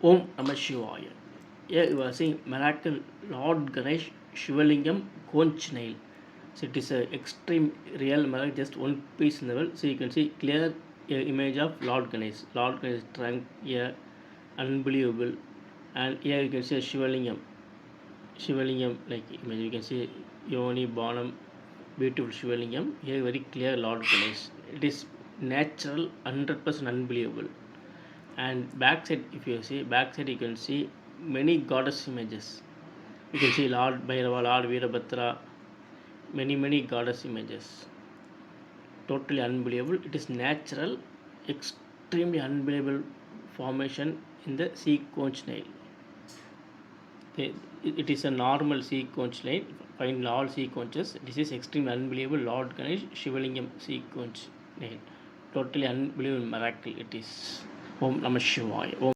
Om Namah Shivaya. Here you are seeing miracle Lord Ganesh Shivalingam conch nail. So it is a extreme real miracle, just one piece in the world. So you can see clear image of Lord Ganesh. Lord Ganesh trunk here, unbelievable. And here you can see Shivalingam. Shivalingam like image. You can see Yoni Bonam, beautiful Shivalingam. Here very clear Lord Ganesh. It is natural, 100% unbelievable. And backside, if you see backside, you can see many goddess images. You can see Lord Bhairava, Lord Veerabhadra, many goddess images. Totally unbelievable. It is natural, extremely unbelievable formation in the sea conch nail. It is a normal sea conch nail. Find all sea conches. This is extremely unbelievable Lord Ganesh Shivalingam sea conch nail. Totally unbelievable miracle it is. Om Namah Shivaya. Om